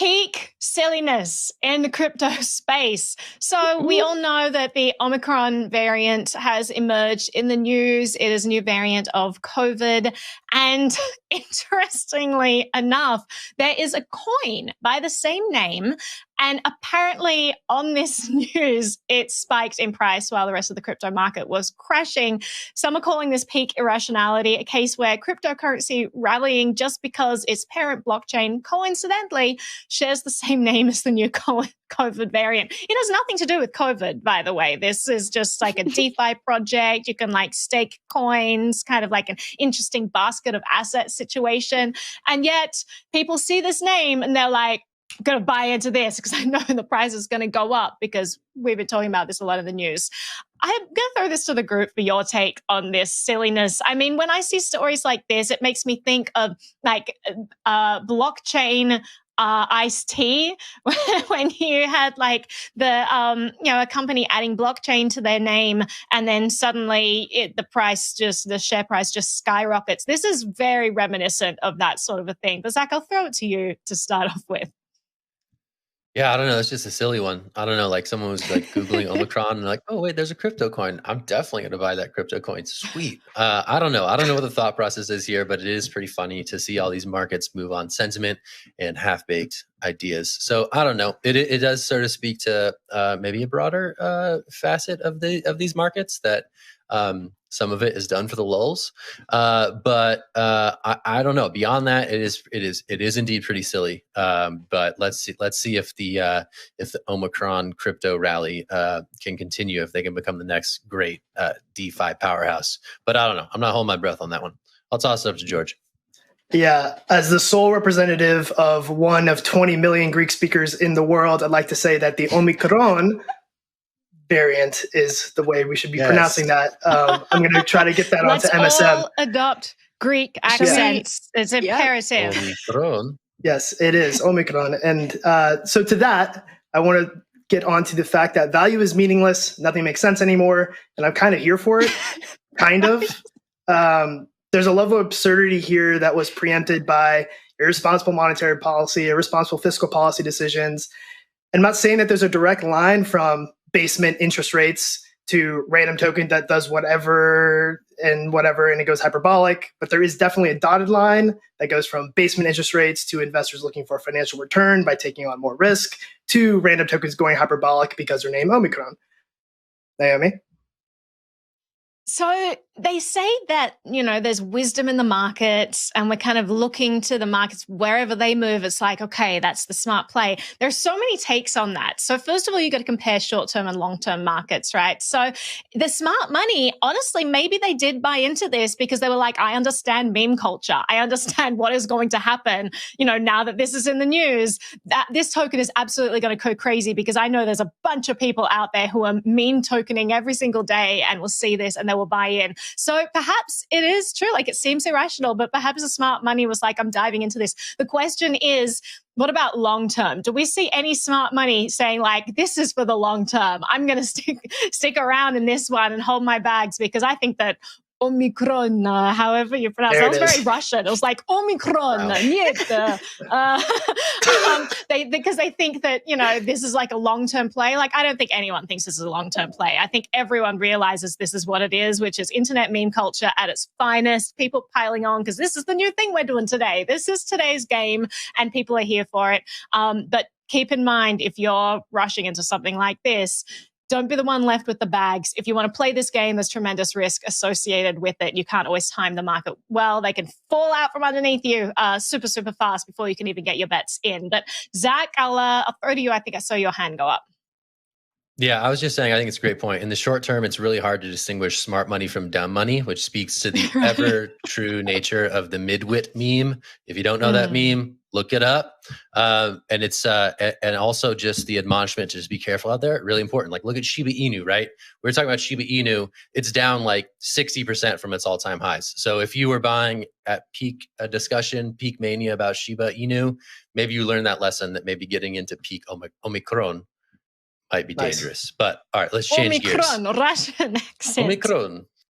peak silliness in the crypto space. So we all know that the Omicron variant has emerged in the news. It is a new variant of COVID. And interestingly enough, there is a coin by the same name. And apparently on this news, it spiked in price while the rest of the crypto market was crashing. Some are calling this peak irrationality, a case where cryptocurrency rallying just because its parent blockchain coincidentally shares the same name as the new COVID variant. It has nothing to do with COVID, by the way. This is just like a DeFi project. You can like stake coins, kind of like an interesting basket of assets situation. And yet people see this name and they're like, I'm going to buy into this because I know the price is going to go up, because we've been talking about this a lot in the news. I'm going to throw this to the group for your take on this silliness. I mean, when I see stories like this, it makes me think of like blockchain iced tea, when you had like the a company adding blockchain to their name, and then suddenly the share price just skyrockets. This is very reminiscent of that sort of a thing. But Zach, I'll throw it to you to start off with. Yeah, I don't know. It's just a silly one. I don't know. Like someone was like Googling Omicron and like, oh, wait, there's a crypto coin. I'm definitely going to buy that crypto coin. Sweet. I don't know. I don't know what the thought process is here, but it is pretty funny to see all these markets move on sentiment and half-baked ideas. So I don't know. It does sort of speak to maybe a broader facet of these markets that some of it is done for the lulz, but I don't know. Beyond that, it is indeed pretty silly. But let's see if the Omicron crypto rally can continue, if they can become the next great DeFi powerhouse. But I don't know. I'm not holding my breath on that one. I'll toss it up to George. Yeah, as the sole representative of one of 20 million Greek speakers in the world, I'd like to say that the Omicron variant is the way we should be pronouncing that. I'm going to try to get that onto MSM. Let's all adopt Greek accents. It's imperative. Omicron. Yes, it is Omicron. And so to that, I want to get onto the fact that value is meaningless. Nothing makes sense anymore. And I'm kind of here for it. Kind of. There's a level of absurdity here that was preempted by irresponsible monetary policy, irresponsible fiscal policy decisions. I'm not saying that there's a direct line from basement interest rates to random token that does whatever and it goes hyperbolic. But there is definitely a dotted line that goes from basement interest rates to investors looking for financial return by taking on more risk to random tokens going hyperbolic because they're named Omicron. Naomi? So they say that, there's wisdom in the markets, and we're kind of looking to the markets wherever they move. It's like, okay, that's the smart play. There's so many takes on that. So first of all, you got to compare short-term and long-term markets, right? So the smart money, honestly, maybe they did buy into this because they were like, I understand meme culture. I understand what is going to happen, now that this is in the news, that this token is absolutely going to go crazy, because I know there's a bunch of people out there who are meme tokening every single day and will see this and they will buy in. So perhaps it is true, like it seems irrational, but perhaps the smart money was like, I'm diving into this. The question is, what about long term? Do we see any smart money saying like, this is for the long term? I'm going to stick around in this one and hold my bags, because I think that Omicron, however you pronounce it. It was very Russian. It was like Omicron, niet. Because they think that, this is like a long-term play. Like, I don't think anyone thinks this is a long-term play. I think everyone realizes this is what it is, which is internet meme culture at its finest. People piling on because this is the new thing we're doing today. This is today's game, and people are here for it. But keep in mind, if you're rushing into something like this, don't be the one left with the bags. If you want to play this game, there's tremendous risk associated with it. You can't always time the market well. They can fall out from underneath you super, super fast before you can even get your bets in. But Zach, I'll throw to you. I think I saw your hand go up. Yeah, I was just saying, I think it's a great point. In the short term, it's really hard to distinguish smart money from dumb money, which speaks to the ever true nature of the midwit meme. If you don't know that meme, look it up. And it's and also just the admonishment to just be careful out there. Really important. Like, look at Shiba Inu, right? We were talking about Shiba Inu. It's down like 60% from its all-time highs. So if you were buying at peak discussion, peak mania about Shiba Inu, maybe you learned that lesson, that maybe getting into peak Omicron might be dangerous. But all right, let's change gears. Omicron, Russian accent. Omicron.